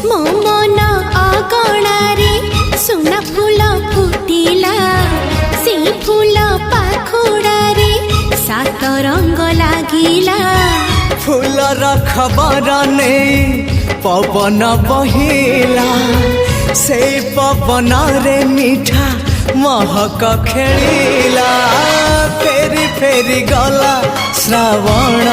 मो मन अगणारे सुना फूल फुटिला से फूल पाखुड़ारे सात रंग लागिला फूलर खबर नहीं पवन बहिला से पवन रे मीठा महक खेलिला फेरी फेरी गला श्रावण